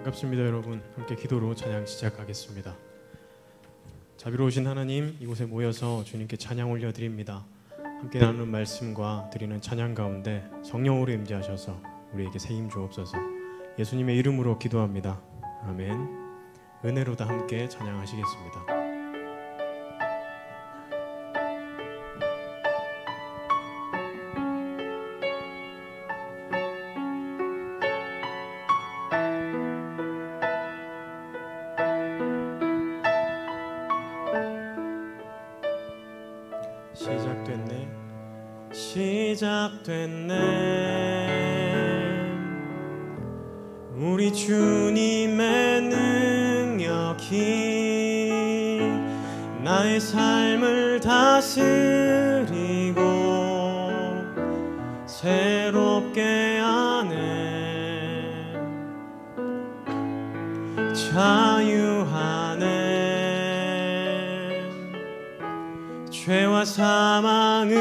반갑습니다. 여러분, 함께 기도로 찬양 시작하겠습니다. 자비로우신 하나님, 이곳에 모여서 주님께 찬양 올려드립니다. 함께 나누는 말씀과 드리는 찬양 가운데 성령으로 임재하셔서 우리에게 새 힘 주옵소서. 예수님의 이름으로 기도합니다. 아멘. 은혜로다 함께 찬양하시겠습니다. 시작됐네 우리 주님의 능력이 나의 삶을 다스리고 새롭게 하네 자유하네 죄와 사망으로부터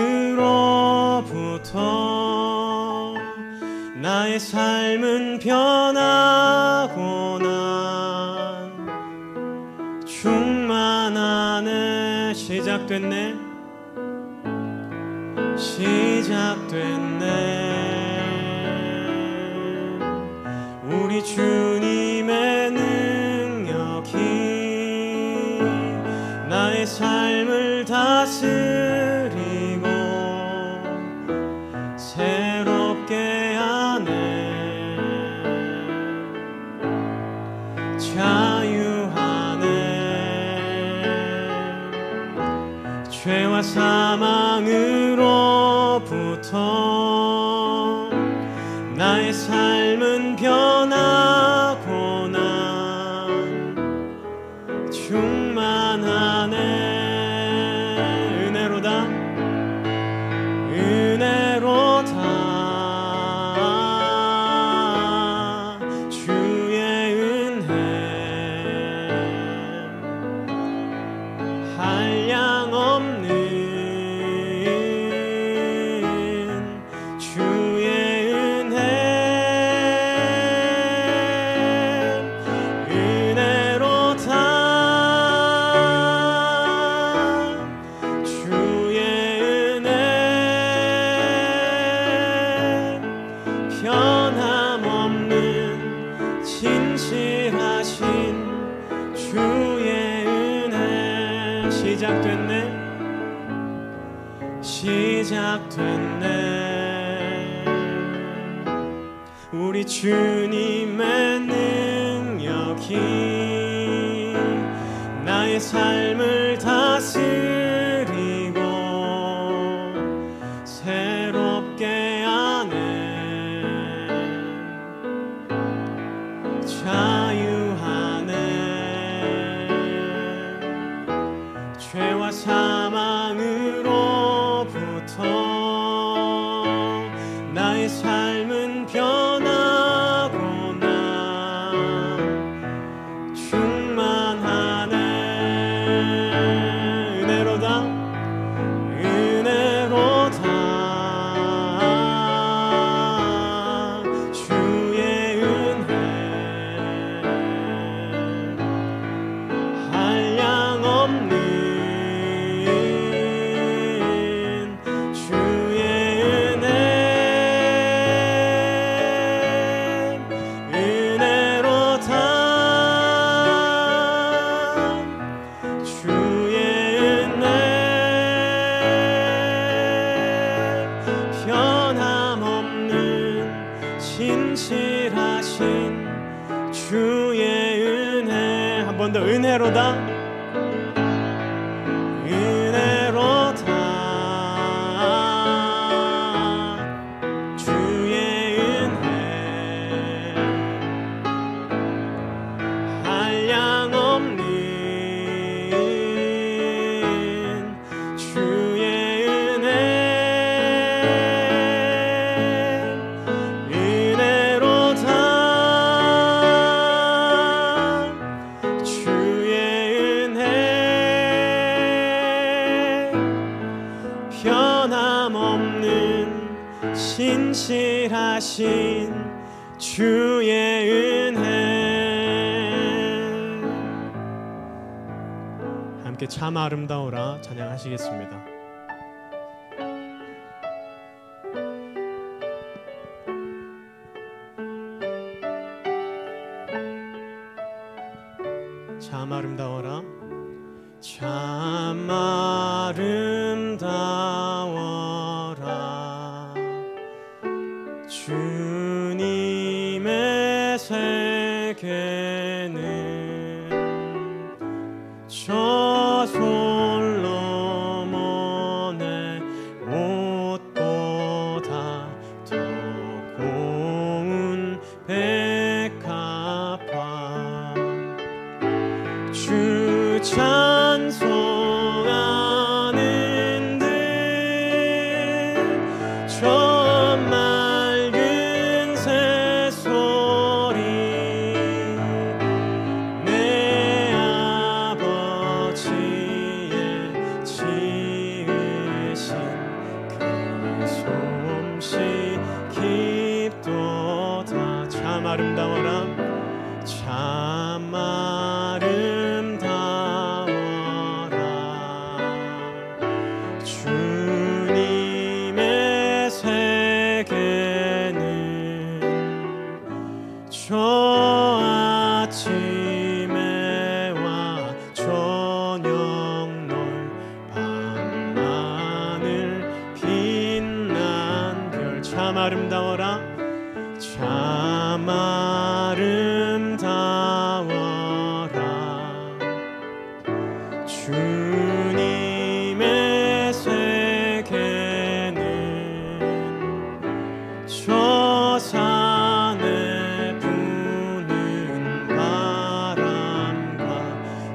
나의 삶은 변하고 난 충만하네 시작됐네 우리 주님의 능력이 나의 삶을 다스리고 새롭게 하네 자유하네 죄와 사망으로부터 나의 삶은 변하고 난 충만하네 우리 주님의 능력이 나의 삶을 다스리고 새롭게 하네 자유하네 죄와 사망으로부터 나의 삶은 변하고 난 충만하네 은혜로다 주의 은혜 한량없는 신실하신 주의 은혜 한 번 더 은혜로다 주의 은혜 한량없는 주의 은혜 신실하신 주의 은혜 함께 참 아름다워라 찬양하시겠습니다. 참 아름다워라 참 아름다워라 주님의 세계는 저 솔로몬의 옷보다 더 고운 백합화 주 찬송하는 듯저 맑은 새소리 내 아버지의 지으신 그 솜씨 깊도다 참 아름다워라 참 아름다워라 주님의 세계는 저 아침에 와 저녁 놀 밤하늘 빛난 별 참 아름다워라 참 아름다워라 주님의 세계는 저 산에 부는 바람과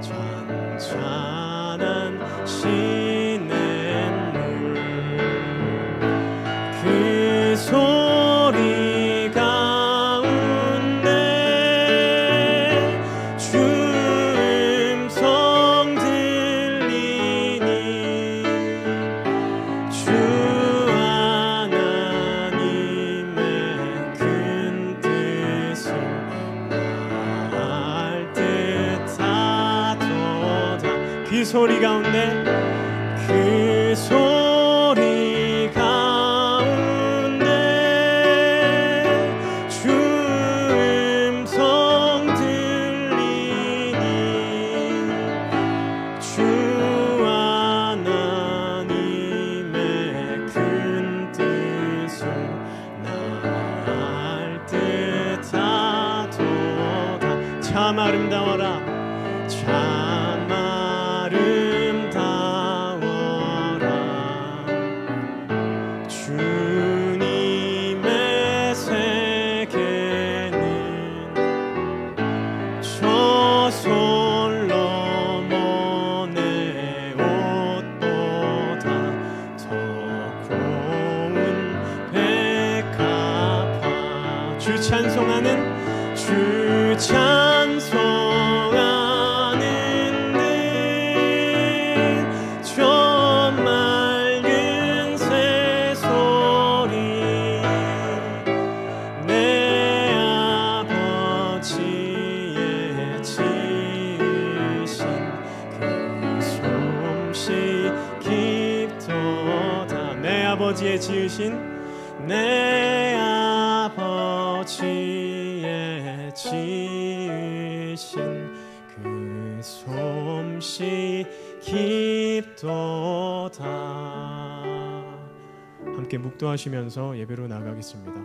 잔잔한 시냇물 그 소리 가운데 주 음성 들리니 주 하나님의 큰 뜻을 알 듯하도다 그 소리 가운데 그 소리 가운데 주 음성 들리니 주 하나님의 큰 뜻을 알 듯하도다 참 아름다워라 참 아름다워라 주님의 세계는 저 솔로몬의 옷보다 더 고운 백합화 주 찬송하는 주 찬송하는 듯저 맑은 새소리 내 아버지의 지으신 그 솜씨 깊도다 내 아버지의 지으신 내 아버지의 지으신 그 솜씨 깊도다 함께 묵도하시면서 예배로 나가겠습니다.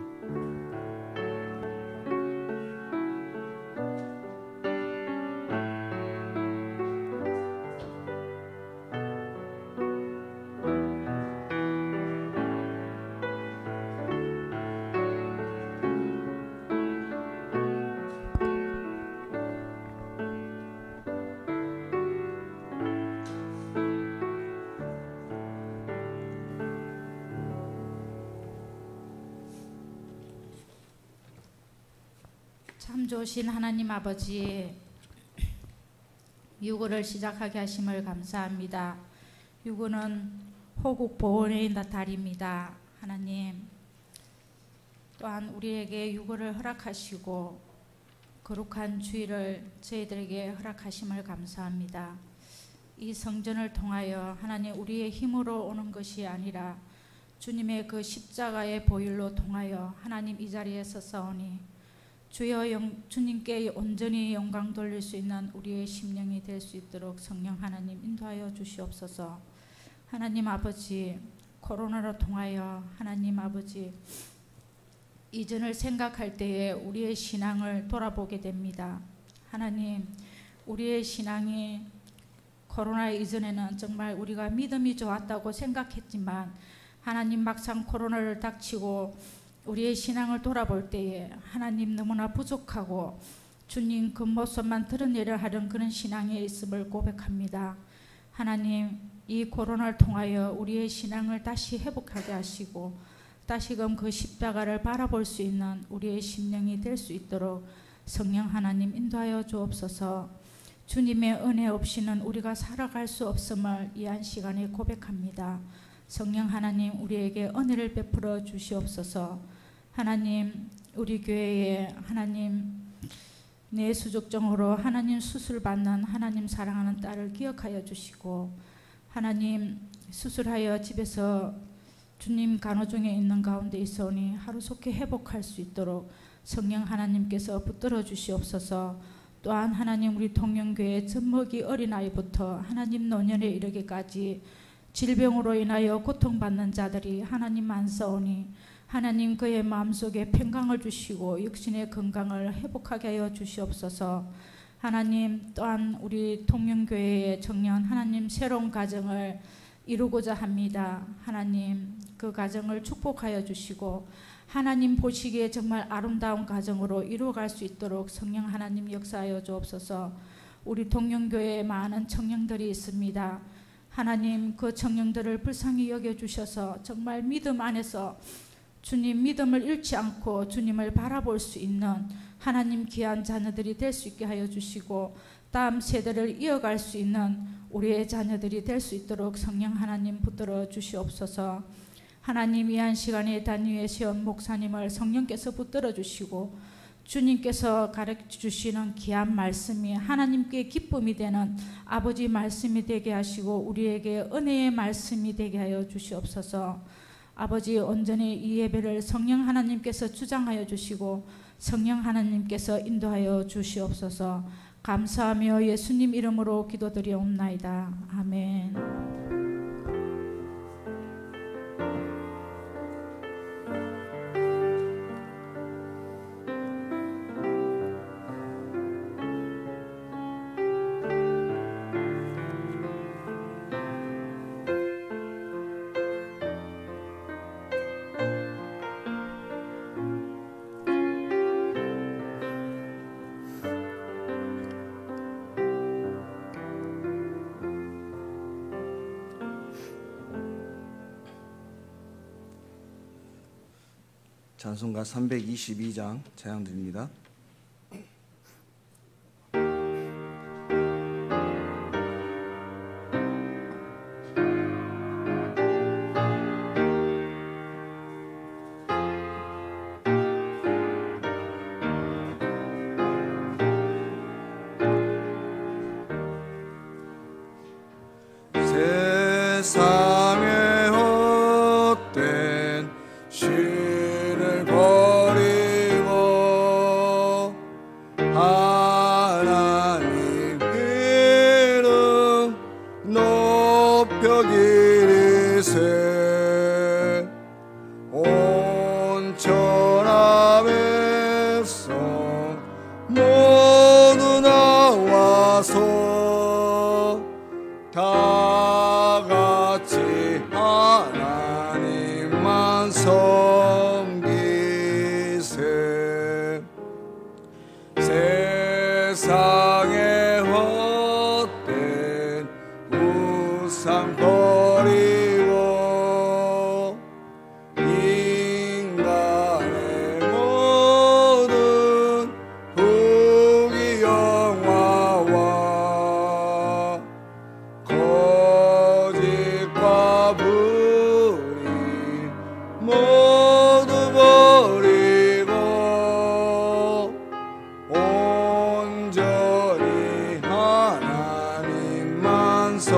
참 좋으신 하나님 아버지, 유고를 시작하게 하심을 감사합니다. 유고는 호국 보훈의 달입니다. 하나님, 또한 우리에게 유고를 허락하시고 거룩한 주일을 저희들에게 허락하심을 감사합니다. 이 성전을 통하여 하나님 우리의 힘으로 오는 것이 아니라 주님의 그 십자가의 보혈로 통하여 하나님 이 자리에 서사오니 주여 주님께 온전히 영광 돌릴 수 있는 우리의 심령이 될 수 있도록 성령 하나님 인도하여 주시옵소서. 하나님 아버지, 코로나로 통하여 하나님 아버지 이전을 생각할 때에 우리의 신앙을 돌아보게 됩니다. 하나님, 우리의 신앙이 코로나 이전에는 정말 우리가 믿음이 좋았다고 생각했지만 하나님 막상 코로나를 닥치고 우리의 신앙을 돌아볼 때에 하나님 너무나 부족하고 주님 그 모습만 드러내려 하는 그런 신앙에 있음을 고백합니다. 하나님, 이 코로나를 통하여 우리의 신앙을 다시 회복하게 하시고 다시금 그 십자가를 바라볼 수 있는 우리의 심령이 될 수 있도록 성령 하나님 인도하여 주옵소서. 주님의 은혜 없이는 우리가 살아갈 수 없음을 이 한 시간에 고백합니다. 성령 하나님 우리에게 은혜를 베풀어 주시옵소서. 하나님, 우리 교회에 하나님 뇌수족증으로 하나님 수술받는 하나님 사랑하는 딸을 기억하여 주시고 하나님 수술하여 집에서 주님 간호 중에 있는 가운데 있어오니 하루속히 회복할 수 있도록 성령 하나님께서 붙들어 주시옵소서. 또한 하나님 우리 통영교회 젖먹이 어린아이부터 하나님 노년에 이르기까지 질병으로 인하여 고통받는 자들이 하나님 많사오니 하나님 그의 마음속에 평강을 주시고 육신의 건강을 회복하게 하여 주시옵소서. 하나님 또한 우리 통영교회의 청년 하나님 새로운 가정을 이루고자 합니다. 하나님 그 가정을 축복하여 주시고 하나님 보시기에 정말 아름다운 가정으로 이루어갈 수 있도록 성령 하나님 역사하여 주옵소서. 우리 통영교회에 많은 청년들이 있습니다. 하나님 그 청년들을 불쌍히 여겨주셔서 정말 믿음 안에서 주님 믿음을 잃지 않고 주님을 바라볼 수 있는 하나님 귀한 자녀들이 될 수 있게 하여 주시고 다음 세대를 이어갈 수 있는 우리의 자녀들이 될 수 있도록 성령 하나님 붙들어 주시옵소서. 하나님 이 한 시간에 단위에 세운 목사님을 성령께서 붙들어 주시고 주님께서 가르쳐 주시는 귀한 말씀이 하나님께 기쁨이 되는 아버지 말씀이 되게 하시고 우리에게 은혜의 말씀이 되게 하여 주시옵소서. 아버지 온전히 이 예배를 성령 하나님께서 주장하여 주시고 성령 하나님께서 인도하여 주시옵소서. 감사하며 예수님 이름으로 기도드리옵나이다. 아멘. 찬송가 322장 찬양드립니다. 세상의 헛된 신을 버리고 하나님 이름 높여 기리세. 온 천하 백성 모두 나와서 다 같이 하나님만 섬기세. 세상의 헛된 우상 버리고 인간의 모든 부귀영화와 거짓과 불의 모두 버리고 온전히 하나님만 섬기세.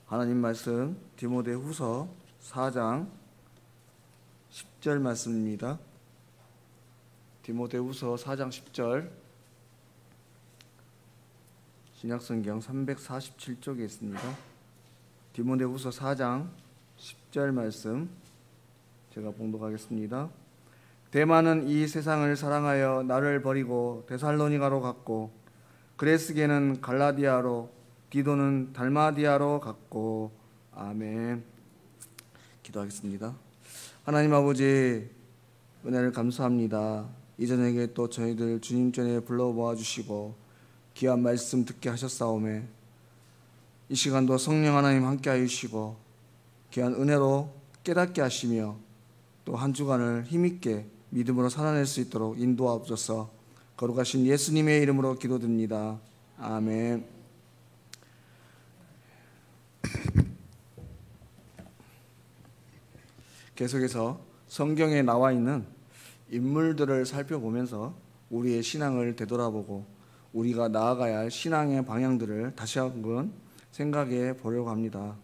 하나님 말씀 디모데후서 4장 10절 말씀입니다. 디모데후서 4장 10절, 신약성경 347쪽에 있습니다. 디모데후서 4장 10절 말씀 제가 봉독하겠습니다. 데마는 이 세상을 사랑하여 나를 버리고 데살로니가로 갔고, 그레스게는 갈라디아로, 디도는 달마디아로 갔고. 아멘. 기도하겠습니다. 하나님 아버지, 은혜를 감사합니다. 이 저녁에 또 저희들 주님 전에 불러 모아주시고 귀한 말씀 듣게 하셨사오매, 이 시간도 성령 하나님 함께 하시고 귀한 은혜로 깨닫게 하시며 또 한 주간을 힘있게 믿음으로 살아낼 수 있도록 인도하옵소서. 거룩하신 예수님의 이름으로 기도드립니다. 아멘. 계속해서 성경에 나와 있는 인물들을 살펴보면서 우리의 신앙을 되돌아보고 우리가 나아가야 할 신앙의 방향들을 다시 한번 생각해 보려고 합니다.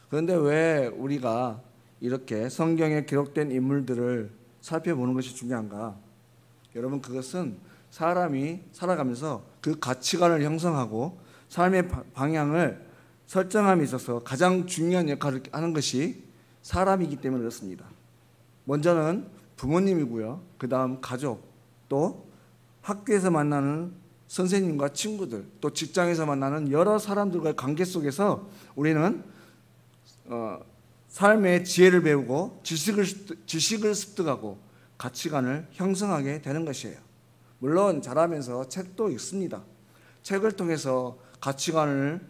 그런데 왜 우리가 이렇게 성경에 기록된 인물들을 살펴보는 것이 중요한가? 여러분, 그것은 사람이 살아가면서 그 가치관을 형성하고 삶의 방향을 설정함에 있어서 가장 중요한 역할을 하는 것이 사람이기 때문에 그렇습니다. 먼저는 부모님이고요. 그 다음 가족, 또 학교에서 만나는 선생님과 친구들, 또 직장에서 만나는 여러 사람들과의 관계 속에서 우리는 삶의 지혜를 배우고 지식을 습득하고 가치관을 형성하게 되는 것이에요. 물론 자라면서 책도 읽습니다. 책을 통해서 가치관을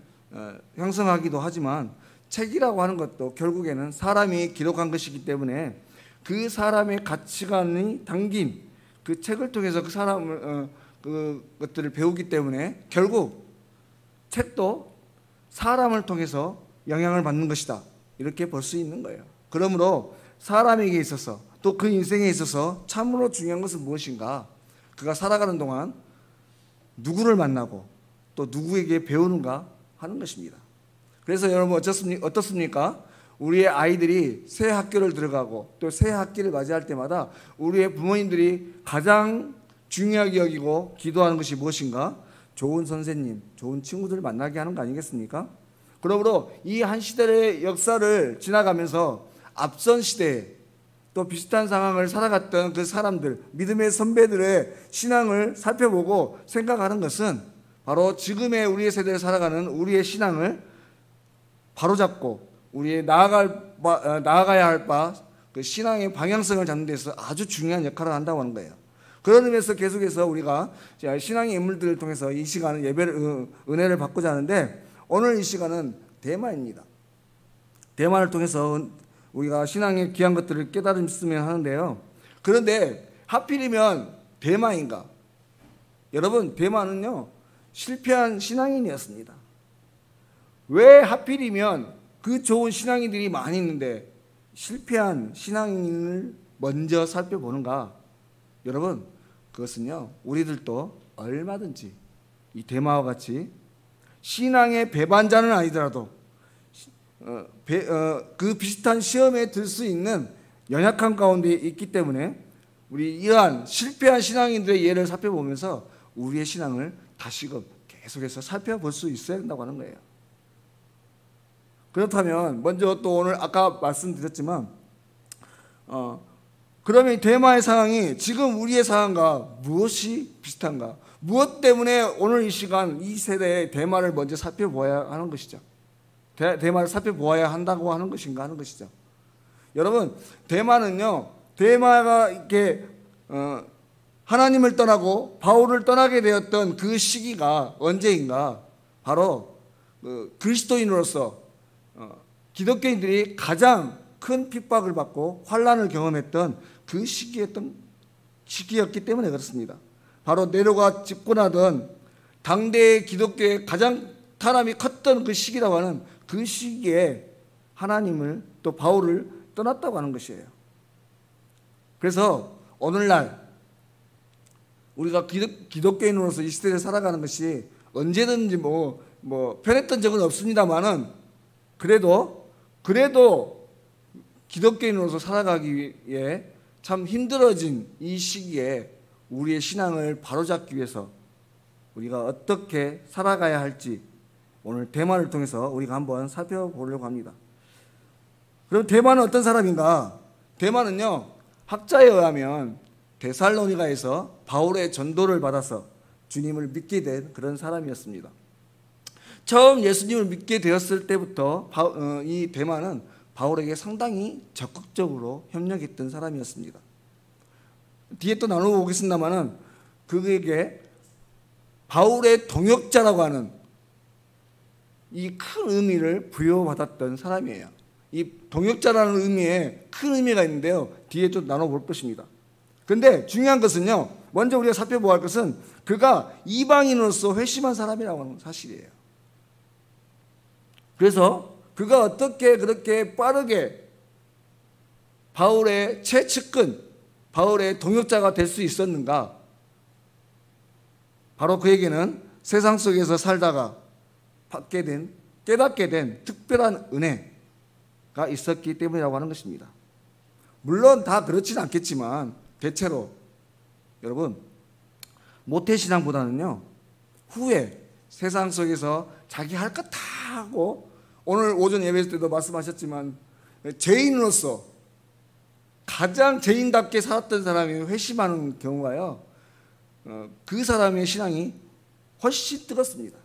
형성하기도 하지만, 책이라고 하는 것도 결국에는 사람이 기록한 것이기 때문에 그 사람의 가치관이 담긴 그 책을 통해서 그 사람을 그것들을 배우기 때문에 결국 책도 사람을 통해서 영향을 받는 것이다, 이렇게 볼 수 있는 거예요. 그러므로 사람에게 있어서 또 그 인생에 있어서 참으로 중요한 것은 무엇인가? 그가 살아가는 동안 누구를 만나고 또 누구에게 배우는가 하는 것입니다. 그래서 여러분 어떻습니까? 우리의 아이들이 새 학교를 들어가고 또 새 학기를 맞이할 때마다 우리의 부모님들이 가장 중요하게 여기고 기도하는 것이 무엇인가? 좋은 선생님, 좋은 친구들을 만나게 하는 거 아니겠습니까? 그러므로 이 한 시대의 역사를 지나가면서 앞선 시대에 또 비슷한 상황을 살아갔던 그 사람들, 믿음의 선배들의 신앙을 살펴보고 생각하는 것은 바로 지금의 우리의 세대를 살아가는 우리의 신앙을 바로잡고 우리의 나아가야 할 바, 그 신앙의 방향성을 잡는 데서 아주 중요한 역할을 한다고 하는 거예요. 그런 의미에서 계속해서 우리가 신앙의 인물들을 통해서 이 시간은 예배를, 은혜를 받고자 하는데, 오늘 이 시간은 대마입니다. 대마를 통해서 우리가 신앙의 귀한 것들을 깨달으면 하는데요. 그런데 하필이면 대마인가? 여러분, 대마는요 실패한 신앙인이었습니다. 왜 하필이면 그 좋은 신앙인들이 많이 있는데 실패한 신앙인을 먼저 살펴보는가? 여러분, 그것은요 우리들도 얼마든지 이 대마와 같이 신앙의 배반자는 아니더라도 그 비슷한 시험에 들 수 있는 연약한 가운데 있기 때문에 우리 이러한 실패한 신앙인들의 예를 살펴보면서 우리의 신앙을 다시금 계속해서 살펴볼 수 있어야 된다고 하는 거예요. 그렇다면 먼저 또 오늘 아까 말씀드렸지만 그러면 대마의 상황이 지금 우리의 상황과 무엇이 비슷한가? 무엇 때문에 오늘 이 시간 이 세대의 대마를 먼저 살펴보아야 하는 것이죠? 대마를 살펴보아야 한다고 하는 것인가 하는 것이죠. 여러분, 대마는요, 대마가 이렇게 하나님을 떠나고 바울을 떠나게 되었던 그 시기가 언제인가? 바로 그리스도인으로서 기독교인들이 가장 큰 핍박을 받고 환난을 경험했던 그 시기였기 때문에 그렇습니다. 바로 네로가 집권하던 당대의 기독교의 가장 탄압이 컸던 그 시기라고 하는 그 시기에 하나님을 또 바울을 떠났다고 하는 것이에요. 그래서 오늘날 우리가 기독교인으로서 이 시대를 살아가는 것이 언제든지 편했던 적은 없습니다만은 그래도 기독교인으로서 살아가기에 참 힘들어진 이 시기에 우리의 신앙을 바로잡기 위해서 우리가 어떻게 살아가야 할지 오늘 대만을 통해서 우리가 한번 살펴보려고 합니다. 그럼 대만은 어떤 사람인가? 대만은요, 학자에 의하면 데살로니가에서 바울의 전도를 받아서 주님을 믿게 된 그런 사람이었습니다. 처음 예수님을 믿게 되었을 때부터 이 대만은 바울에게 상당히 적극적으로 협력했던 사람이었습니다. 뒤에 또 나누어 보겠습니다만은 그에게 바울의 동역자라고 하는 이 큰 의미를 부여받았던 사람이에요. 이 동역자라는 의미에 큰 의미가 있는데요. 뒤에 좀 나눠볼 것입니다. 그런데 중요한 것은요, 먼저 우리가 살펴보아야 할 것은 그가 이방인으로서 회심한 사람이라고 하는 사실이에요. 그래서 그가 어떻게 그렇게 빠르게 바울의 최측근, 바울의 동역자가 될 수 있었는가? 바로 그에게는 세상 속에서 살다가 깨닫게 된 특별한 은혜가 있었기 때문이라고 하는 것입니다. 물론 다 그렇지는 않겠지만 대체로 여러분, 모태신앙보다는요, 후에 세상 속에서 자기 할 것 다 하고, 오늘 오전 예배 때도 말씀하셨지만 죄인으로서 가장 죄인답게 살았던 사람이 회심하는 경우가요, 그 사람의 신앙이 훨씬 뜨겁습니다.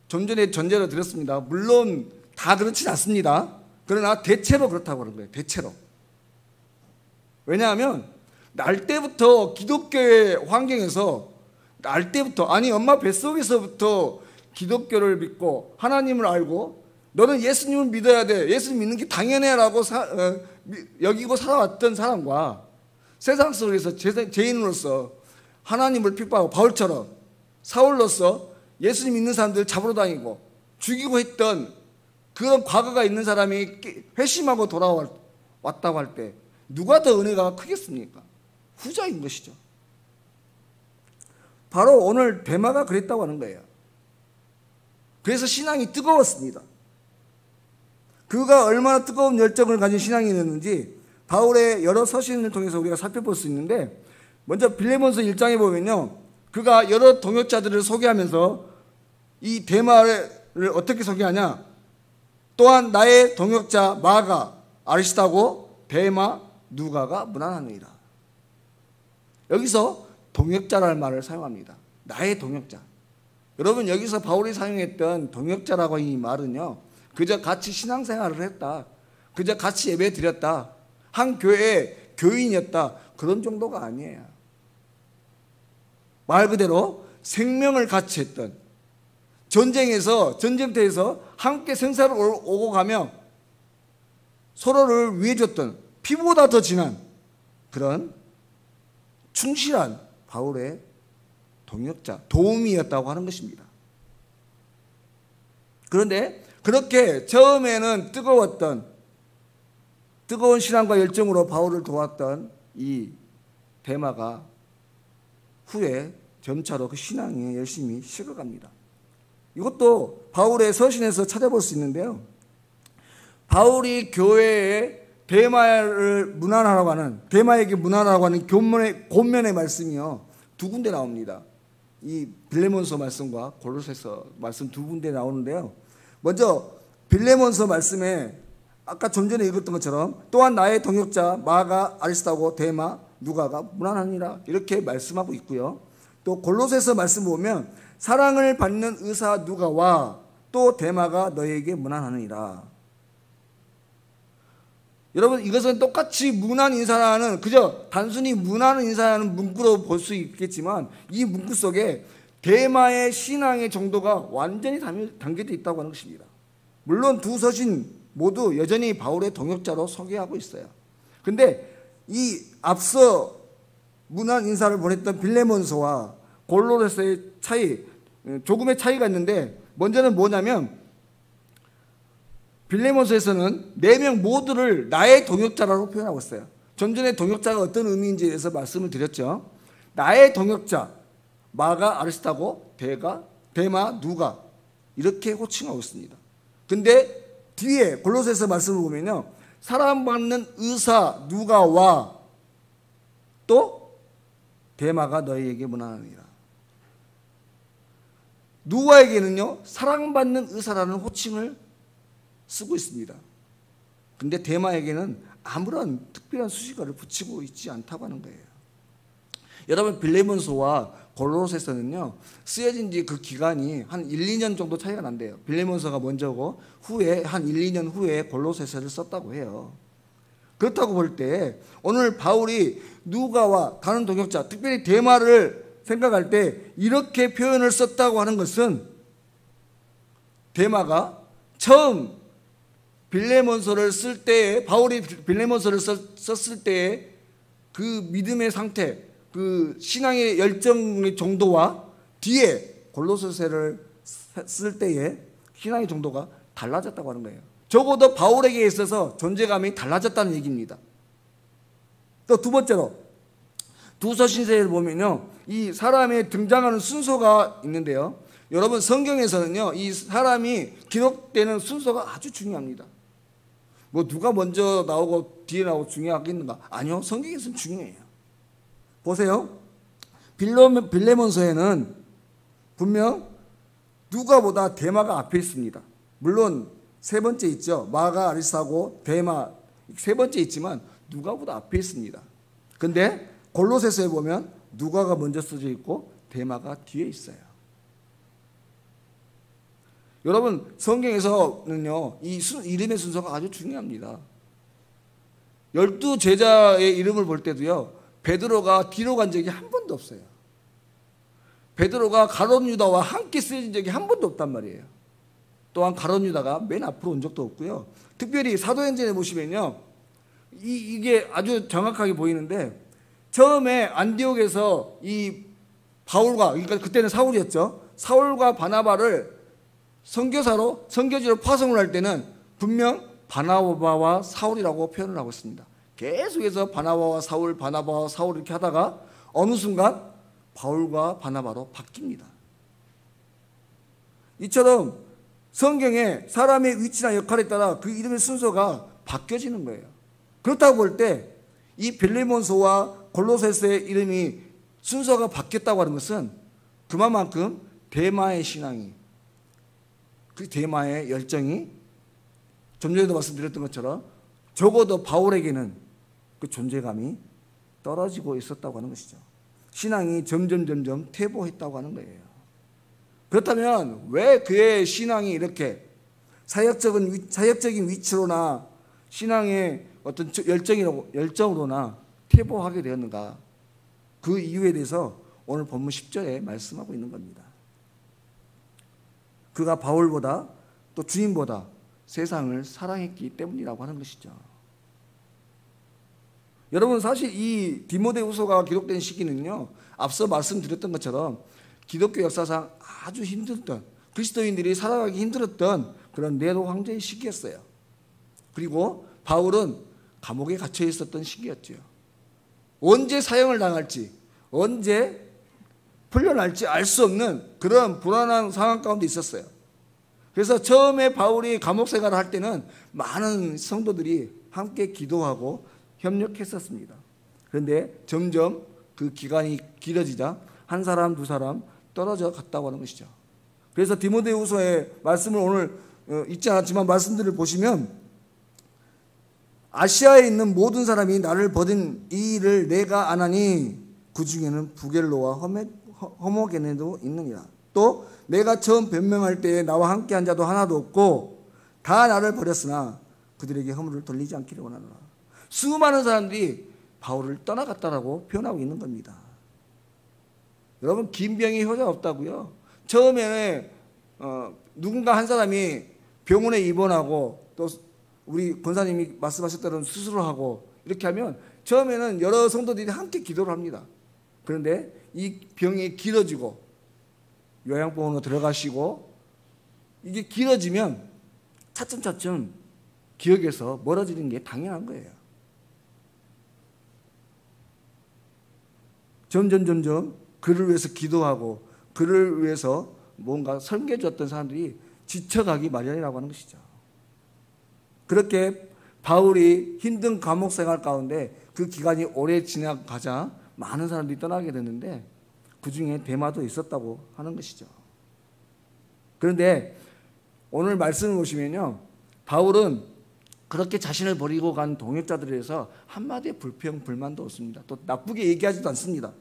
좀 전에 전제로 드렸습니다. 물론 다 그렇진 않습니다. 그러나 대체로 그렇다고 하는 거예요. 대체로. 왜냐하면 날 때부터 기독교의 환경에서 아니 엄마 뱃속에서부터 기독교를 믿고 하나님을 알고 너는 예수님을 믿어야 돼, 예수님 믿는 게 당연해 라고 여기고 살아왔던 사람과 세상 속에서 죄인으로서 하나님을 핍박하고 바울처럼 사울로서 예수님 믿는 사람들 잡으러 다니고 죽이고 했던 그런 과거가 있는 사람이 회심하고 돌아왔다고 할 때 누가 더 은혜가 크겠습니까? 후자인 것이죠. 바로 오늘 데마가 그랬다고 하는 거예요. 그래서 신앙이 뜨거웠습니다. 그가 얼마나 뜨거운 열정을 가진 신앙이었는지 바울의 여러 서신을 통해서 우리가 살펴볼 수 있는데, 먼저 빌레몬서 1장에 보면요, 그가 여러 동역자들을 소개하면서 이 데마를 어떻게 소개하냐? 또한 나의 동역자 마가, 아리스타고, 데마, 누가가 무난하니라. 여기서 동역자라는 말을 사용합니다. 나의 동역자. 여러분, 여기서 바울이 사용했던 동역자라고 이 말은요, 그저 같이 신앙생활을 했다, 그저 같이 예배 드렸다, 한 교회의 교인이었다, 그런 정도가 아니에요. 말 그대로 생명을 같이 했던, 전쟁터에서 함께 생사를 오고 가며 서로를 위해줬던, 피보다 더 진한 그런 충실한 바울의 동역자, 도움이었다고 하는 것입니다. 그런데 그렇게 처음에는 뜨거운 신앙과 열정으로 바울을 도왔던 이 데마가 후에 점차로 그 신앙이 열심히 식어갑니다. 이것도 바울의 서신에서 찾아볼 수 있는데요, 바울이 교회에 데마를 문안하라고 하는, 데마에게 문안하라고 하는 본면의 말씀이요, 두 군데 나옵니다. 이 빌레몬서 말씀과 골로새서 말씀 두 군데 나오는데요, 먼저 빌레몬서 말씀에 아까 좀 전에 읽었던 것처럼 또한 나의 동역자 마가, 아리스타고, 데마, 누가가 무난하니라 이렇게 말씀하고 있고요. 또 골로새서 말씀 보면 사랑을 받는 의사 누가와 또 데마가 너에게 무난하니라. 여러분, 이것은 똑같이 문안 인사라는, 그저 단순히 문안 인사라는 문구로 볼 수 있겠지만 이 문구 속에 데마의 신앙의 정도가 완전히 담겨져 있다고 하는 것입니다. 물론 두 서신 모두 여전히 바울의 동역자로 소개하고 있어요. 근데 이 앞서 문안 인사를 보냈던 빌레몬서와 골로새서의 차이, 조금의 차이가 있는데, 먼저는 뭐냐면 빌레몬서에서는 4명 모두를 나의 동역자라고 표현하고 있어요. 좀 전에 동역자가 어떤 의미인지에 대해서 말씀을 드렸죠. 나의 동역자 마가, 아리스타고, 데마, 누가 이렇게 호칭하고 있습니다. 근데 뒤에 골로새서 말씀을 보면요, 사랑받는 의사 누가와 또 데마가 너희에게 문안하니라. 누가에게는요 사랑받는 의사라는 호칭을 쓰고 있습니다. 근데 데마에게는 아무런 특별한 수식어를 붙이고 있지 않다고 하는 거예요. 여러분, 빌레몬서와 골로새서는요 쓰여진 지 그 기간이 한 1, 2년 정도 차이가 난대요. 빌레몬서가 먼저고 후에 한 1, 2년 후에 골로새서를 썼다고 해요. 그렇다고 볼 때 오늘 바울이 누가와 다른 동역자, 특별히 데마를 생각할 때 이렇게 표현을 썼다고 하는 것은 데마가 처음 빌레몬서를 쓸 때에, 바울이 빌레몬서를 썼을 때에 그 믿음의 상태, 그 신앙의 열정의 정도와 뒤에 골로새서를 쓸 때의 신앙의 정도가 달라졌다고 하는 거예요. 적어도 바울에게 있어서 존재감이 달라졌다는 얘기입니다. 또 두 번째로 두 서신서를 보면요 이 사람의 등장하는 순서가 있는데요, 여러분 성경에서는요 이 사람이 기록되는 순서가 아주 중요합니다. 뭐 누가 먼저 나오고 뒤에 나오고 중요하겠는가? 아니요, 성경에서는 중요해요. 보세요, 빌레몬서에는 분명 누가보다 데마가 앞에 있습니다. 물론 세 번째 있죠. 마가, 아리스하고 데마 세 번째 있지만 누가보다 앞에 있습니다. 근데 골로새서에 보면 누가가 먼저 써져 있고 데마가 뒤에 있어요. 여러분, 성경에서는요 이 이름의 순서가 아주 중요합니다. 12제자의 이름을 볼 때도요 베드로가 뒤로 간 적이 한 번도 없어요. 베드로가 가룟 유다와 함께 쓰여진 적이 한 번도 없단 말이에요. 또한 가룟 유다가 맨 앞으로 온 적도 없고요. 특별히 사도행전에 보시면요 이게 아주 정확하게 보이는데, 처음에 안디옥에서 이 바울과, 그러니까 그때는 사울이었죠, 사울과 바나바를 선교사로, 선교지로 파송을 할 때는 분명 바나바와 사울이라고 표현을 하고 있습니다. 계속해서 바나바와 사울, 바나바와 사울 이렇게 하다가 어느 순간 바울과 바나바로 바뀝니다. 이처럼 성경에 사람의 위치나 역할에 따라 그 이름의 순서가 바뀌어지는 거예요. 그렇다고 볼 때 이 빌레몬서와 골로새서의 이름이 순서가 바뀌었다고 하는 것은 그만큼 데마의 신앙이, 그 데마의 열정이 좀 전에도 말씀드렸던 것처럼 적어도 바울에게는 그 존재감이 떨어지고 있었다고 하는 것이죠. 신앙이 점점 퇴보했다고 하는 거예요. 그렇다면 왜 그의 신앙이 이렇게 사역적인 위치로나 신앙의 어떤 열정으로나 퇴보하게 되었는가? 그 이유에 대해서 오늘 본문 10절에 말씀하고 있는 겁니다. 그가 바울보다 또 주님보다 세상을 사랑했기 때문이라고 하는 것이죠. 여러분, 사실 이 디모데후서가 기록된 시기는요 앞서 말씀드렸던 것처럼 기독교 역사상 아주 힘들었던, 그리스도인들이 살아가기 힘들었던 그런 네로 황제의 시기였어요. 그리고 바울은 감옥에 갇혀 있었던 시기였죠. 언제 사형을 당할지, 언제 풀려날지 알 수 없는 그런 불안한 상황 가운데 있었어요. 그래서 처음에 바울이 감옥 생활을 할 때는 많은 성도들이 함께 기도하고 협력했었습니다. 그런데 점점 그 기간이 길어지자 한 사람 두 사람 떨어져 갔다고 하는 것이죠. 그래서 디모데후서의 말씀을 오늘 잊지 않았지만 말씀들을 보시면, 아시아에 있는 모든 사람이 나를 버린 이 일을 내가 안 하니 그 중에는 부겔로와 허모게네도 있느니라. 또 내가 처음 변명할 때에 나와 함께 한 자도 하나도 없고 다 나를 버렸으나 그들에게 허물을 돌리지 않기를 원하노라. 수많은 사람들이 바울을 떠나갔다라고 표현하고 있는 겁니다. 여러분, 긴 병이 효자 없다고요? 처음에 누군가 한 사람이 병원에 입원하고 또 우리 권사님이 말씀하셨던 수술을 하고 이렇게 하면 처음에는 여러 성도들이 함께 기도를 합니다. 그런데 이 병이 길어지고 요양병원으로 들어가시고 이게 길어지면 차츰 기억에서 멀어지는 게 당연한 거예요. 점점 그를 위해서 기도하고 그를 위해서 뭔가 섬겨줬던 사람들이 지쳐가기 마련이라고 하는 것이죠. 그렇게 바울이 힘든 감옥 생활 가운데 그 기간이 오래 지나가자 많은 사람들이 떠나게 됐는데 그 중에 데마도 있었다고 하는 것이죠. 그런데 오늘 말씀을 보시면요, 바울은 그렇게 자신을 버리고 간 동역자들에 대해서 한마디의 불평, 불만도 없습니다. 또 나쁘게 얘기하지도 않습니다.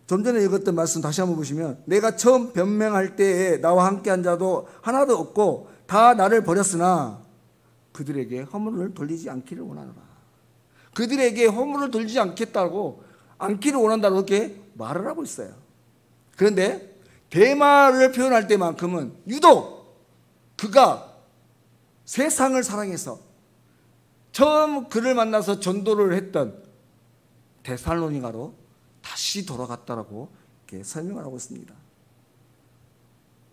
좀 전에 읽었던 말씀 다시 한번 보시면, 내가 처음 변명할 때에 나와 함께한 자도 하나도 없고 다 나를 버렸으나 그들에게 허물을 돌리지 않기를 원하노라. 그들에게 허물을 돌리지 않기를 원한다고 그렇게 말을 하고 있어요. 그런데 데마를 표현할 때만큼은 유독 그가 세상을 사랑해서 처음 그를 만나서 전도를 했던 데살로니가로 다시 돌아갔다라고 이렇게 설명을 하고 있습니다.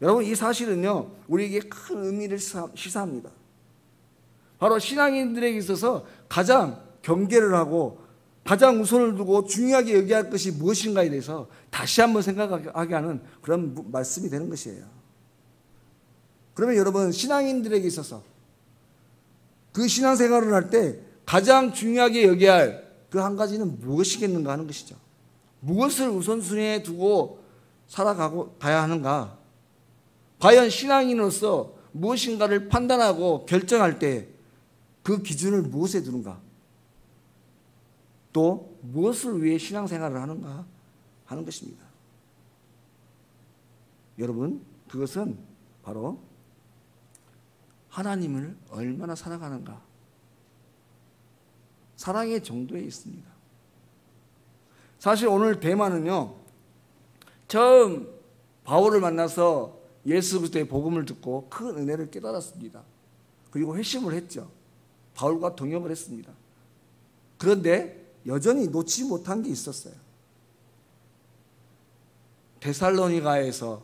여러분, 이 사실은요, 우리에게 큰 의미를 시사합니다. 바로 신앙인들에게 있어서 가장 경계를 하고 가장 우선을 두고 중요하게 여겨야 할 것이 무엇인가에 대해서 다시 한번 생각하게 하는 그런 말씀이 되는 것이에요. 그러면 여러분, 신앙인들에게 있어서 그 신앙생활을 할 때 가장 중요하게 여겨야 할 그 한 가지는 무엇이겠는가 하는 것이죠. 무엇을 우선순위에 두고 살아가야 하는가? 과연 신앙인으로서 무엇인가를 판단하고 결정할 때 그 기준을 무엇에 두는가? 또 무엇을 위해 신앙생활을 하는가 하는 것입니다. 여러분, 그것은 바로 하나님을 얼마나 사랑하는가, 사랑의 정도에 있습니다. 사실 오늘 데마는요, 처음 바울을 만나서 예수 그리스도의 복음을 듣고 큰 은혜를 깨달았습니다. 그리고 회심을 했죠. 바울과 동역을 했습니다. 그런데 여전히 놓지 못한 게 있었어요. 데살로니가에서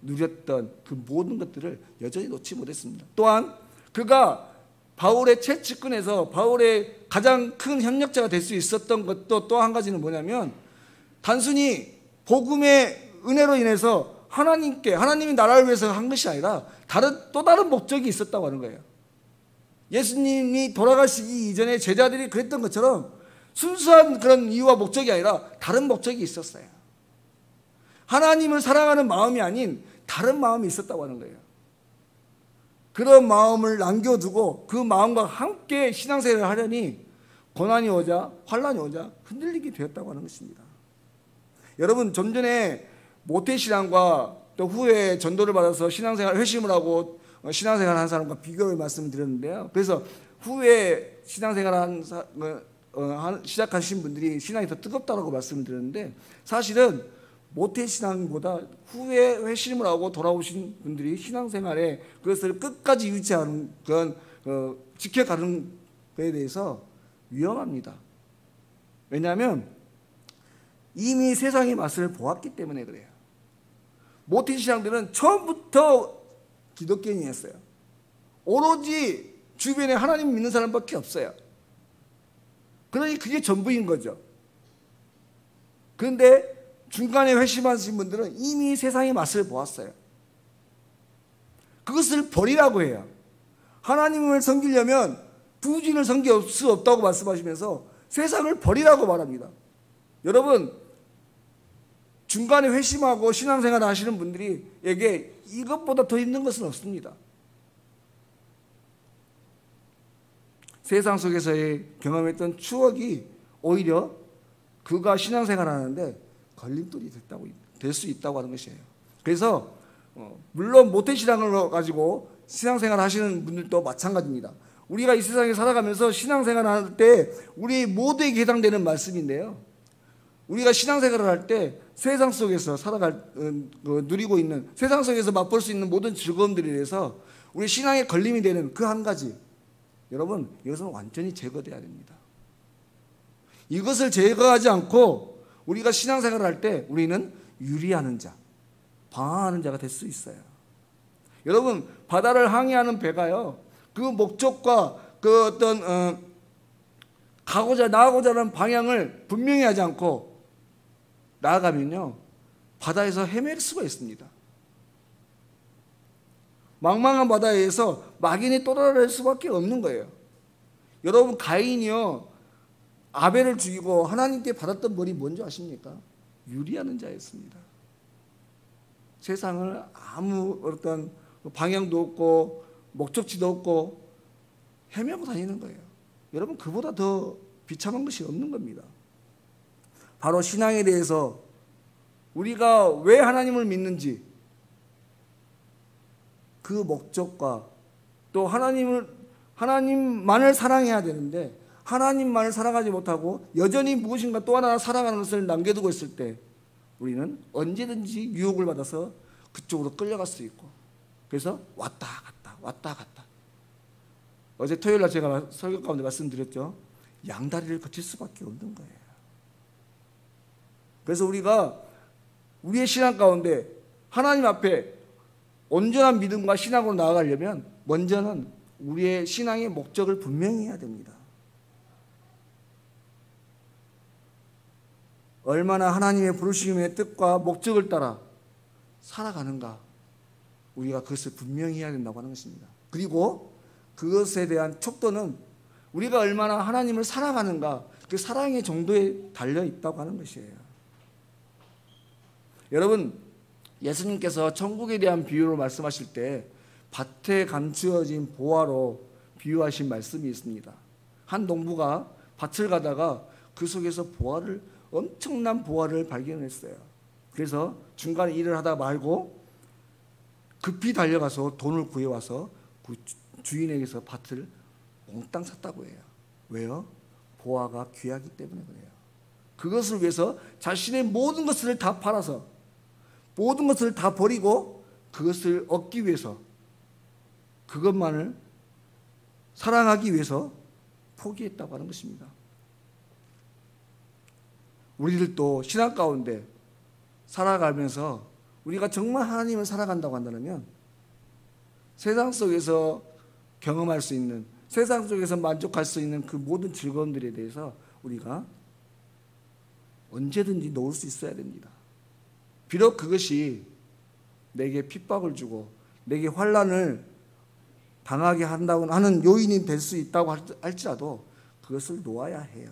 누렸던 그 모든 것들을 여전히 놓지 못했습니다. 또한 그가 바울의 채찍근에서 바울의 가장 큰 협력자가 될 수 있었던 것도 또 한 가지는 뭐냐면, 단순히 복음의 은혜로 인해서 하나님이 나라를 위해서 한 것이 아니라 또 다른 목적이 있었다고 하는 거예요. 예수님이 돌아가시기 이전에 제자들이 그랬던 것처럼 순수한 그런 이유와 목적이 아니라 다른 목적이 있었어요. 하나님을 사랑하는 마음이 아닌 다른 마음이 있었다고 하는 거예요. 그런 마음을 남겨두고 그 마음과 함께 신앙생활을 하려니 고난이 오자 환난이 오자 흔들리게 되었다고 하는 것입니다. 여러분, 좀 전에 모태신앙과 또 후에 전도를 받아서 신앙생활 회심을 하고 신앙생활을 한 사람과 비교를 말씀을 드렸는데요. 그래서 후에 신앙생활을 시작하신 분들이 신앙이 더 뜨겁다고 말씀을 드렸는데, 사실은 모태신앙보다 후에 회심을 하고 돌아오신 분들이 신앙생활에 그것을 끝까지 유지하는 그런 지켜가는 것에 대해서 위험합니다. 왜냐하면 이미 세상의 맛을 보았기 때문에 그래요. 모태신앙들은 처음부터 기독교인이었어요. 오로지 주변에 하나님 믿는 사람밖에 없어요. 그러니 그게 전부인 거죠. 그런데 중간에 회심하신 분들은 이미 세상의 맛을 보았어요. 그것을 버리라고 해요. 하나님을 섬기려면 부진을 섬길 수 없다고 말씀하시면서 세상을 버리라고 말합니다. 여러분, 중간에 회심하고 신앙생활을 하시는 분들에게 이것보다 더 힘든 것은 없습니다. 세상 속에서의 경험했던 추억이 오히려 그가 신앙생활을 하는데 걸림돌이 될 수 있다고 하는 것이에요. 그래서 물론 모태신앙을 가지고 신앙생활을 하시는 분들도 마찬가지입니다. 우리가 이 세상에 살아가면서 신앙생활을 할 때 우리 모두에게 해당되는 말씀인데요, 우리가 신앙생활을 할 때 세상 속에서 누리고 있는, 세상 속에서 맛볼 수 있는 모든 즐거움들에 대해서 우리 신앙에 걸림이 되는 그 한 가지, 여러분, 이것은 완전히 제거돼야 됩니다. 이것을 제거하지 않고 우리가 신앙생활을 할 때 우리는 유리하는 자, 방황하는 자가 될 수 있어요. 여러분, 바다를 항해하는 배가요, 그 목적과 그 어떤 나아가고자 하는 방향을 분명히 하지 않고 나아가면요, 바다에서 헤맬 수가 있습니다. 망망한 바다에서 막인이 또달아날 수밖에 없는 거예요. 여러분, 가인이요 아벨을 죽이고 하나님께 받았던 벌이 뭔지 아십니까? 유리하는 자였습니다. 세상을 아무 어떤 방향도 없고 목적지도 없고 헤매고 다니는 거예요. 여러분, 그보다 더 비참한 것이 없는 겁니다. 바로 신앙에 대해서 우리가 왜 하나님을 믿는지 그 목적과 또 하나님만을 사랑해야 되는데 하나님만을 사랑하지 못하고 여전히 무엇인가 또 하나 사랑하는 것을 남겨두고 있을 때 우리는 언제든지 유혹을 받아서 그쪽으로 끌려갈 수 있고, 그래서 왔다 갔다 왔다 갔다. 어제 토요일날 제가 설교 가운데 말씀드렸죠. 양다리를 거칠 수밖에 없는 거예요. 그래서 우리가 우리의 신앙 가운데 하나님 앞에 온전한 믿음과 신앙으로 나아가려면 먼저는 우리의 신앙의 목적을 분명히 해야 됩니다. 얼마나 하나님의 부르심의 뜻과 목적을 따라 살아가는가, 우리가 그것을 분명히 해야 된다고 하는 것입니다. 그리고 그것에 대한 척도는 우리가 얼마나 하나님을 사랑하는가, 그 사랑의 정도에 달려 있다고 하는 것이에요. 여러분, 예수님께서 천국에 대한 비유로 말씀하실 때 밭에 감추어진 보화로 비유하신 말씀이 있습니다. 한 농부가 밭을 가다가 그 속에서 엄청난 보화를 발견했어요. 그래서 중간에 일을 하다 말고 급히 달려가서 돈을 구해와서 그 주인에게서 밭을 몽땅 샀다고 해요. 왜요? 보화가 귀하기 때문에 그래요. 그것을 위해서 자신의 모든 것을 다 팔아서, 모든 것을 다 버리고 그것을 얻기 위해서, 그것만을 사랑하기 위해서 포기했다고 하는 것입니다. 우리들도 신앙 가운데 살아가면서 우리가 정말 하나님을 살아간다고 한다면 세상 속에서 경험할 수 있는, 세상 속에서 만족할 수 있는 그 모든 즐거움들에 대해서 우리가 언제든지 놓을 수 있어야 됩니다. 비록 그것이 내게 핍박을 주고 내게 환난을 당하게 한다고 하는 요인이 될 수 있다고 할지라도 그것을 놓아야 해요.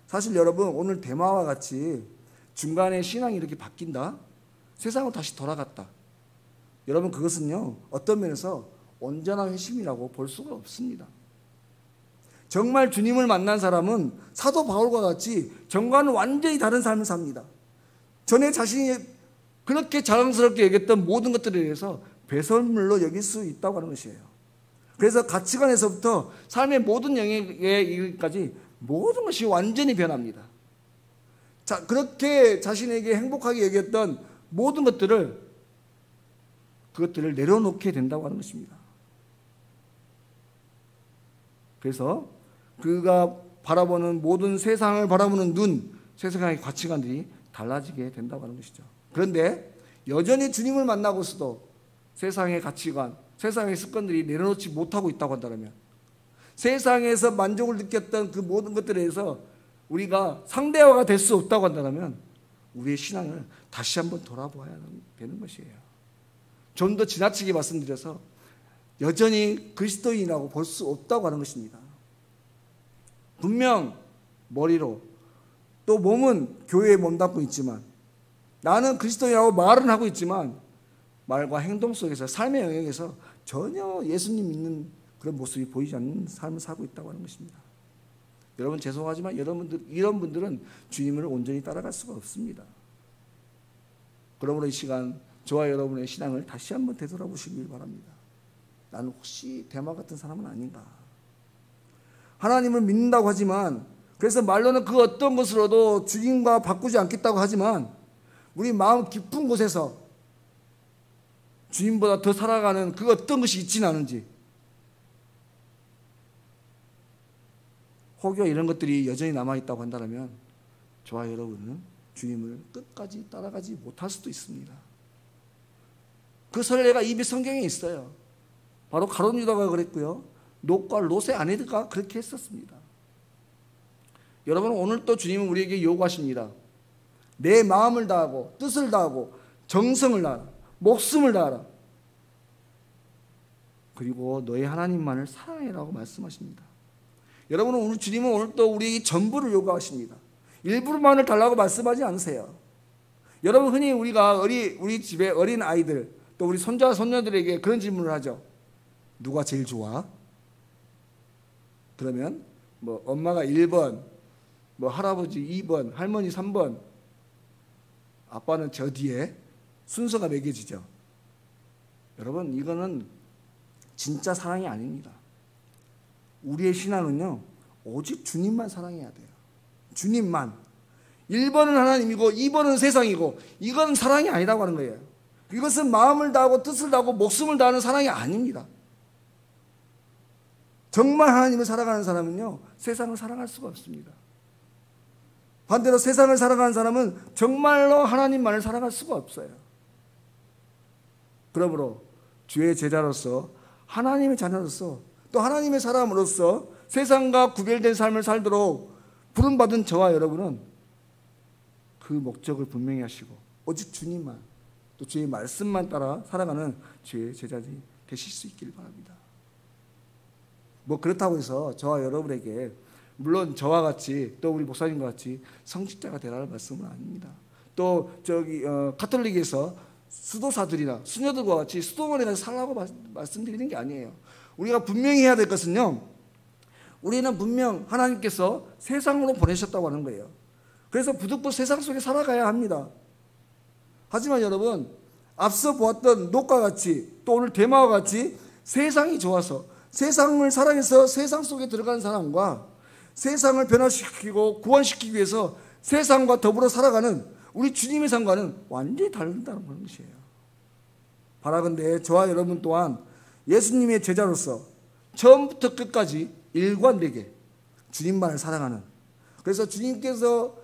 사실 여러분, 오늘 대마와 같이 중간에 신앙이 이렇게 바뀐다, 세상으로 다시 돌아갔다, 여러분, 그것은요 어떤 면에서 온전한 회심이라고 볼 수가 없습니다. 정말 주님을 만난 사람은 사도 바울과 같이 전과는 완전히 다른 삶을 삽니다. 전에 자신이 그렇게 자랑스럽게 여겼던 모든 것들에 대해서 배설물로 여길 수 있다고 하는 것이에요. 그래서 가치관에서부터 삶의 모든 영역에 이르기까지 모든 것이 완전히 변합니다. 자, 그렇게 자신에게 행복하게 여겼던 모든 그것들을 내려놓게 된다고 하는 것입니다. 그래서 그가 바라보는 모든 세상을 바라보는 눈, 세상의 가치관들이 달라지게 된다고 하는 것이죠. 그런데 여전히 주님을 만나고서도 세상의 가치관, 세상의 습관들이 내려놓지 못하고 있다고 한다면, 세상에서 만족을 느꼈던 그 모든 것들에 대해서 우리가 상대화가 될 수 없다고 한다면 우리의 신앙을 다시 한번 돌아보아야 되는 것이에요. 좀 더 지나치게 말씀드려서 여전히 그리스도인이라고 볼 수 없다고 하는 것입니다. 분명 머리로 또 몸은 교회에 몸담고 있지만, 나는 그리스도인이라고 말은 하고 있지만 말과 행동 속에서, 삶의 영역에서 전혀 예수님 믿는 그런 모습이 보이지 않는 삶을 살고 있다고 하는 것입니다. 여러분, 죄송하지만 이런 분들은 주님을 온전히 따라갈 수가 없습니다. 그러므로 이 시간 저와 여러분의 신앙을 다시 한번 되돌아보시길 바랍니다. 나는 혹시 대마 같은 사람은 아닌가? 하나님을 믿는다고 하지만, 그래서 말로는 그 어떤 것으로도 주님과 바꾸지 않겠다고 하지만, 우리 마음 깊은 곳에서 주님보다 더 살아가는 그 어떤 것이 있지는 않은지, 혹여 이런 것들이 여전히 남아있다고 한다면 저와 여러분은 주님을 끝까지 따라가지 못할 수도 있습니다. 그 선례가 이미 성경에 있어요. 바로 가룟 유다가 그랬고요, 롯과 롯의 아내가 그렇게 했었습니다. 여러분, 오늘 또 주님은 우리에게 요구하십니다. 내 마음을 다하고 뜻을 다하고 정성을 다하라, 목숨을 다하라. 그리고 너의 하나님만을 사랑해라고 말씀하십니다. 여러분, 오늘 주님은 오늘 또 우리에게 전부를 요구하십니다. 일부만을 달라고 말씀하지 않으세요. 여러분, 흔히 우리가 우리 집에 어린 아이들 또 우리 손자 손녀들에게 그런 질문을 하죠. 누가 제일 좋아? 그러면 뭐 엄마가 1번, 뭐 할아버지 2번, 할머니 3번, 아빠는 저 뒤에 순서가 매겨지죠. 여러분, 이거는 진짜 사랑이 아닙니다. 우리의 신앙은요, 오직 주님만 사랑해야 돼요. 주님만. 1번은 하나님이고 2번은 세상이고, 이건 사랑이 아니라고 하는 거예요. 이것은 마음을 다하고 뜻을 다하고 목숨을 다하는 사랑이 아닙니다. 정말 하나님을 사랑하는 사람은요, 세상을 사랑할 수가 없습니다. 반대로 세상을 사랑하는 사람은 정말로 하나님만을 사랑할 수가 없어요. 그러므로 주의 제자로서, 하나님의 자녀로서, 또 하나님의 사람으로서 세상과 구별된 삶을 살도록 부름받은 저와 여러분은 그 목적을 분명히 하시고 오직 주님만, 또 주의 말씀만 따라 살아가는 주의 제자들이 되실 수 있기를 바랍니다. 뭐 그렇다고 해서 저와 여러분에게, 물론 저와 같이 또 우리 목사님과 같이 성직자가 되라는 말씀은 아닙니다. 또 가톨릭에서 수도사들이나 수녀들과 같이 수도원에 가서 살라고 말씀드리는 게 아니에요. 우리가 분명히 해야 될 것은요, 우리는 분명 하나님께서 세상으로 보내셨다고 하는 거예요. 그래서 부득불 세상 속에 살아가야 합니다. 하지만 여러분, 앞서 보았던 녹과 같이 또 오늘 대마와 같이 세상이 좋아서 세상을 사랑해서 세상 속에 들어가는 사람과 세상을 변화시키고 구원시키기 위해서 세상과 더불어 살아가는 우리 주님의 삶과는 완전히 다른다는 것이에요. 바라건대 저와 여러분 또한 예수님의 제자로서 처음부터 끝까지 일관되게 주님만을 사랑하는, 그래서 주님께서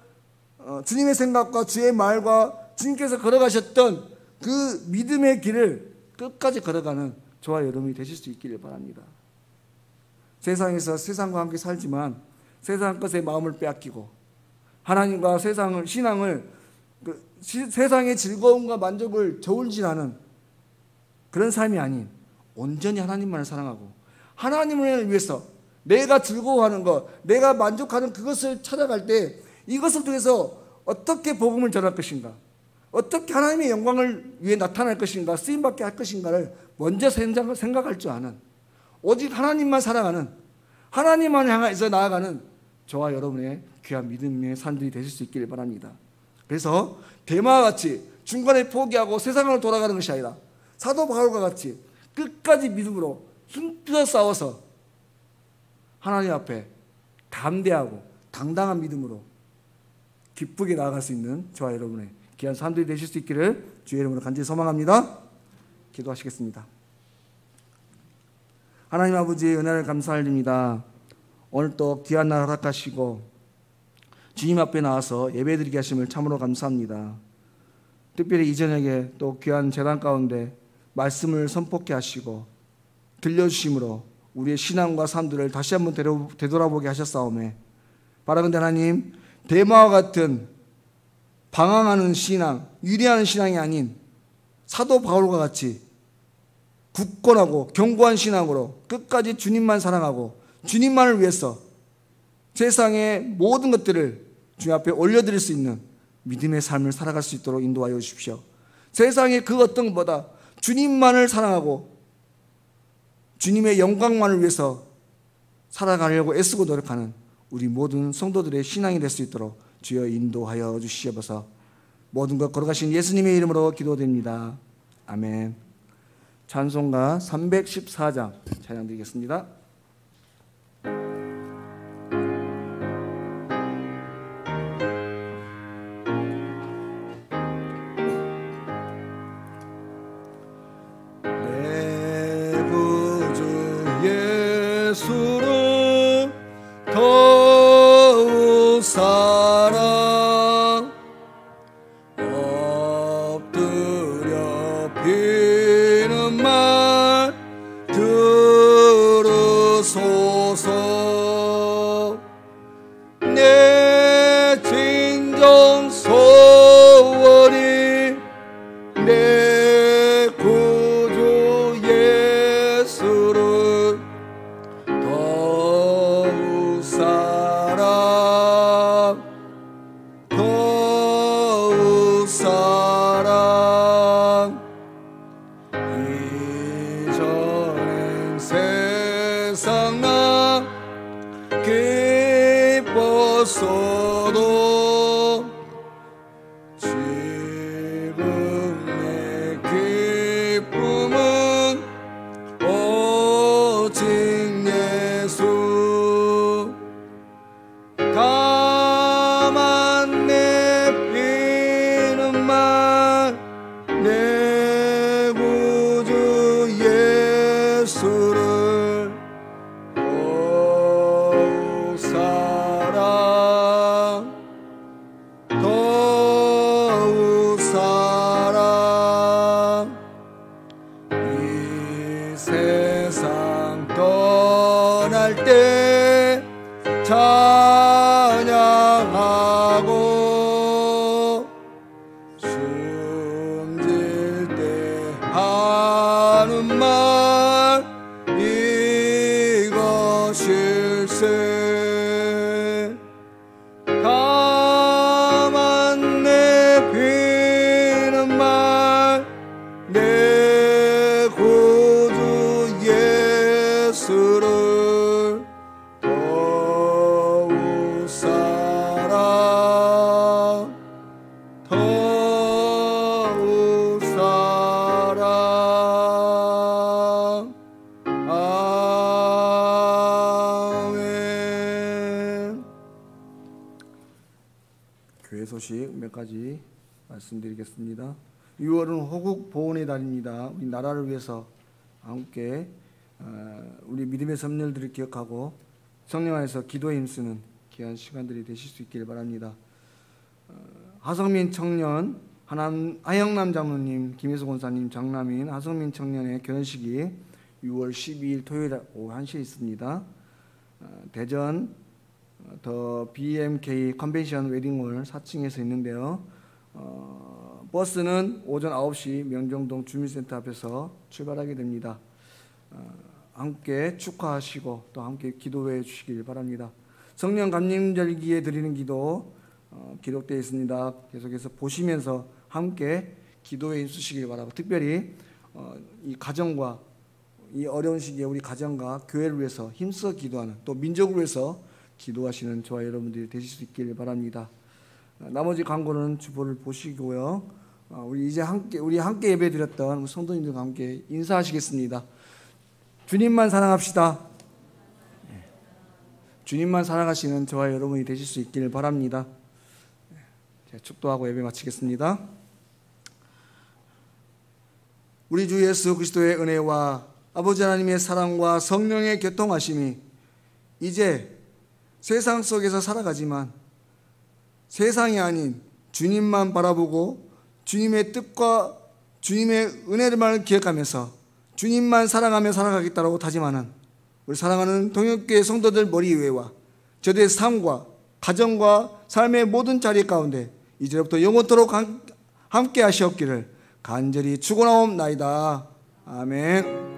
주님의 생각과 주의 말과 주님께서 걸어가셨던 그 믿음의 길을 끝까지 걸어가는 저와 여러분이 되실 수 있기를 바랍니다. 세상에서 세상과 함께 살지만 세상 것에 마음을 빼앗기고 하나님과 신앙을 세상의 즐거움과 만족을 저울질하는 그런 삶이 아닌 온전히 하나님만을 사랑하고 하나님을 위해서 내가 즐거워하는 것, 내가 만족하는 그것을 찾아갈 때 이것을 통해서 어떻게 복음을 전할 것인가, 어떻게 하나님의 영광을 위해 나타날 것인가, 쓰임받게 할 것인가를 먼저 생각할 줄 아는, 오직 하나님만 사랑하는, 하나님만 향해서 나아가는 저와 여러분의 귀한 믿음의 삶들이 되실 수 있기를 바랍니다. 그래서 대마와 같이 중간에 포기하고 세상으로 돌아가는 것이 아니라 사도 바울과 같이 끝까지 믿음으로 힘써 싸워서 하나님 앞에 담대하고 당당한 믿음으로 기쁘게 나아갈 수 있는 저와 여러분의 귀한 삶들이 되실 수 있기를 주의 이름으로 간절히 소망합니다. 기도하시겠습니다. 하나님 아버지의 은혜를 감사드립니다. 오늘 또 귀한 날 허락하시고 주님 앞에 나와서 예배드리게 하심을 참으로 감사합니다. 특별히 이 저녁에 또 귀한 제단 가운데 말씀을 선포케 하시고 들려주심으로 우리의 신앙과 삶들을 다시 한번 되돌아보게 하셨사오매, 바라건대 하나님, 대마와 같은 방황하는 신앙, 유리하는 신앙이 아닌 사도 바울과 같이 굳건하고 견고한 신앙으로 끝까지 주님만 사랑하고 주님만을 위해서 세상의 모든 것들을 주님 앞에 올려드릴 수 있는 믿음의 삶을 살아갈 수 있도록 인도하여 주십시오. 세상의 그 어떤 것보다 주님만을 사랑하고 주님의 영광만을 위해서 살아가려고 애쓰고 노력하는 우리 모든 성도들의 신앙이 될 수 있도록 주여 인도하여 주시옵소서. 모든 것 걸어가신 예수님의 이름으로 기도드립니다. 아멘. 찬송가 314장 찬양드리겠습니다. 예수를 더욱 사랑 엎드려 비는 말 들으소서. 내 진정 소원이 내 사랑 이전엔 세상 나 기뻤어도 지금 내 기쁨은 오직 예수 가만 내피는 말 내 구주 예수를 더욱 사랑 더욱 사랑 이 세상 떠날 때 찬양하고 숨질 때 하는 말 이것일세 가만 내피는 말 내 구주 예수를 더욱 사랑 더욱 사랑 아멘. 교회 소식 몇 가지 말씀드리겠습니다. 6월은 호국 보훈의 달입니다. 우리 나라를 위해서 함께 우리 믿음의 선열들을 기억하고 성령 안에서 기도에 힘쓰는 귀한 시간들이 되실 수 있기를 바랍니다. 하성민 청년, 하영남 장로님, 김혜수 권사님, 장남인 하성민 청년의 결혼식이 6월 12일 토요일 오후 1시에 있습니다. 대전 더 BMK 컨벤션 웨딩홀 4층에서 있는데요. 버스는 오전 9시 명정동 주민센터 앞에서 출발하게 됩니다. 함께 축하하시고 또 함께 기도해 주시길 바랍니다. 성령 감림절기에 드리는 기도 기록되어 있습니다. 계속해서 보시면서 함께 기도에 힘쓰시길 바라고, 특별히 이 가정과 이 어려운 시기에 우리 가정과 교회를 위해서 힘써 기도하는, 또 민족을 위해서 기도하시는 저와 여러분들이 되실 수 있기를 바랍니다. 나머지 광고는 주보를 보시고요. 우리 이제 함께 예배드렸던 성도님들과 함께 인사하시겠습니다. 주님만 사랑합시다. 주님만 사랑하시는 저와 여러분이 되실 수 있기를 바랍니다. 제가 축도하고 예배 마치겠습니다. 우리 주 예수 그리스도의 은혜와 아버지 하나님의 사랑과 성령의 교통하심이 이제 세상 속에서 살아가지만 세상이 아닌 주님만 바라보고 주님의 뜻과 주님의 은혜를만 기억하면서 주님만 사랑하며 살아가겠다고 다짐하는 우리 사랑하는 동역교회 성도들 머리 위에와 저들의 삶과 가정과 삶의 모든 자리 가운데 이제부터 영원토록 함께 하시옵기를 간절히 축원하옵나이다. 아멘.